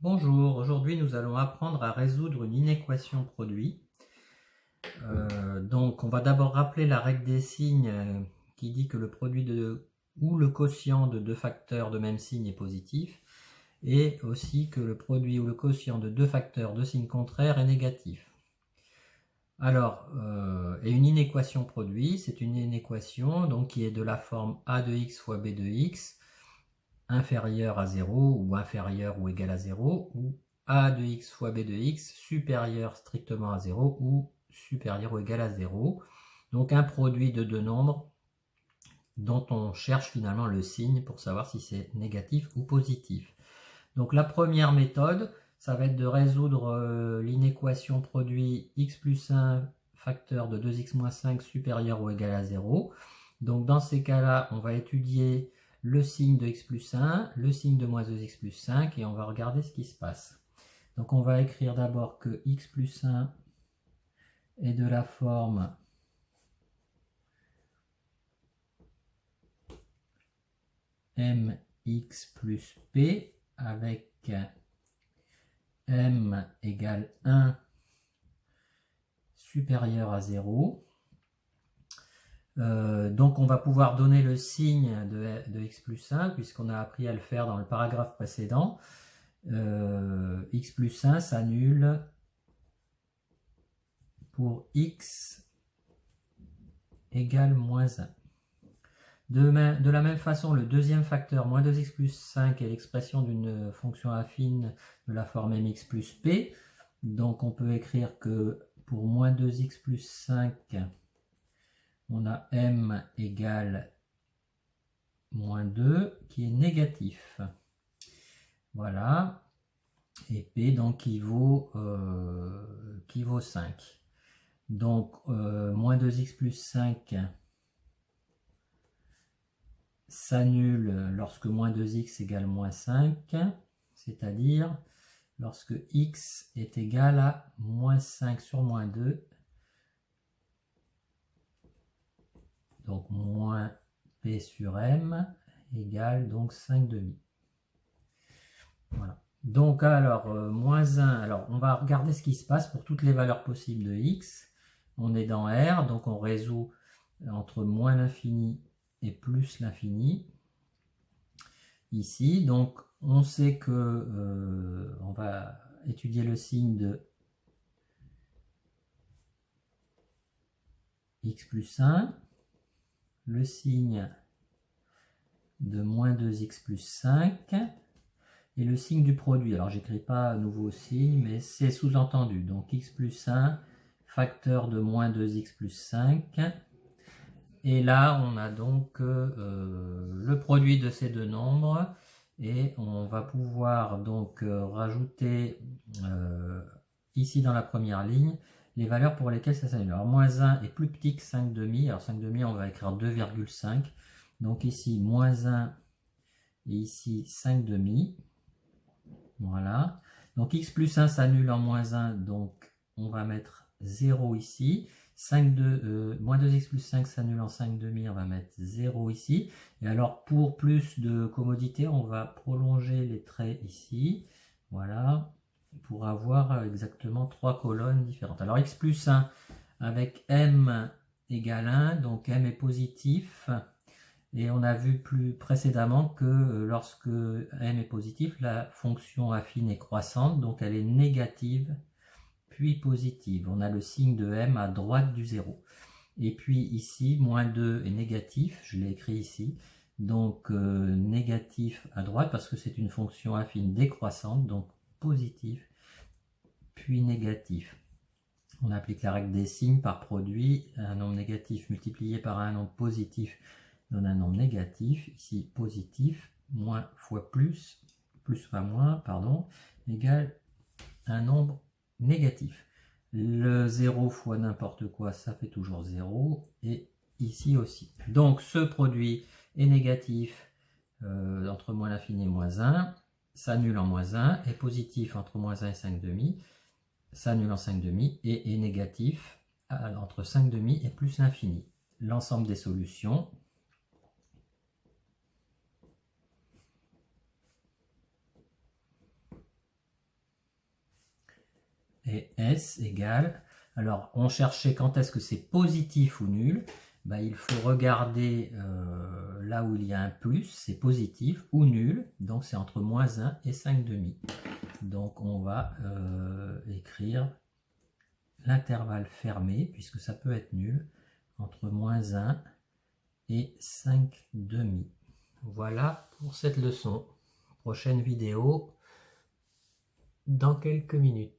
Bonjour, aujourd'hui nous allons apprendre à résoudre une inéquation produit. Donc on va d'abord rappeler la règle des signes qui dit que le produit ou le quotient de deux facteurs de même signe est positif, et aussi que le produit ou le quotient de deux facteurs de signe contraire est négatif. Alors, et une inéquation produit, c'est une inéquation donc, qui est de la forme a de x fois b de x inférieur à 0 ou inférieur ou égal à 0, ou a de x fois b de x supérieur strictement à 0 ou supérieur ou égal à 0. Donc un produit de deux nombres dont on cherche finalement le signe pour savoir si c'est négatif ou positif. Donc la première méthode, ça va être de résoudre l'inéquation produit x plus 1 facteur de 2x moins 5 supérieur ou égal à 0. Donc dans ces cas-là, on va étudier le signe de x plus 1, le signe de moins 2x plus 5, et on va regarder ce qui se passe. Donc on va écrire d'abord que x plus 1 est de la forme mx plus p avec m égale 1 supérieur à 0. Donc on va pouvoir donner le signe de x plus 1 puisqu'on a appris à le faire dans le paragraphe précédent. X plus 1 s'annule pour x égale moins 1. De la même façon, le deuxième facteur, moins 2x plus 5, est l'expression d'une fonction affine de la forme mx plus p. Donc on peut écrire que pour moins 2x plus 5, on a m égale moins 2 qui est négatif. Voilà. Et p donc qui vaut 5. Donc moins 2x plus 5 s'annule lorsque moins 2x égale moins 5, c'est-à-dire lorsque x est égal à moins 5 sur moins 2, donc moins p sur m égale donc 5 demi. Voilà. Donc alors, moins 1, alors on va regarder ce qui se passe pour toutes les valeurs possibles de x. On est dans R, donc on résout entre moins l'infini et plus l'infini. Ici, donc on sait que on va étudier le signe de x plus 1, le signe de moins 2x plus 5, et le signe du produit. Alors j'écris pas nouveau signe, mais c'est sous-entendu. Donc x plus 1, facteur de moins 2x plus 5. Et là, on a donc le produit de ces deux nombres. Et on va pouvoir donc rajouter ici dans la première ligne les valeurs pour lesquelles ça s'annule. Alors moins 1 est plus petit que 5 demi. Alors 5 demi, on va écrire 2,5. Donc ici moins 1 et ici 5 demi. Voilà. Donc x plus 1 s'annule en moins 1, donc on va mettre 0 ici. Moins 2x plus 5 s'annule en 5 demi, on va mettre 0 ici. Et alors pour plus de commodité, on va prolonger les traits ici. Voilà, pour avoir exactement 3 colonnes différentes. Alors x plus 1 avec m égale 1, donc m est positif. Et on a vu plus précédemment que lorsque m est positif, la fonction affine est croissante, donc elle est négative puis positive. On a le signe de m à droite du 0. Et puis ici, moins 2 est négatif, je l'ai écrit ici, donc négatif à droite parce que c'est une fonction affine décroissante, donc positif puis négatif. On applique la règle des signes par produit, un nombre négatif multiplié par un nombre positif donne un nombre négatif, ici positif, moins fois plus fois moins, pardon, égale un nombre négatif. Le 0 fois n'importe quoi, ça fait toujours 0, et ici aussi. Donc ce produit est négatif entre moins l'infini et moins 1, s'annule en moins 1, est positif entre moins 1 et 5 demi, s'annule en 5 demi, et est négatif entre 5 demi et plus l'infini. L'ensemble des solutions. et S égale, alors on cherchait quand est-ce que c'est positif ou nul, ben, il faut regarder là où il y a un plus, c'est positif ou nul, donc c'est entre moins 1 et 5 demi. Donc on va écrire l'intervalle fermé, puisque ça peut être nul, entre moins 1 et 5 demi. Voilà pour cette leçon. Prochaine vidéo dans quelques minutes.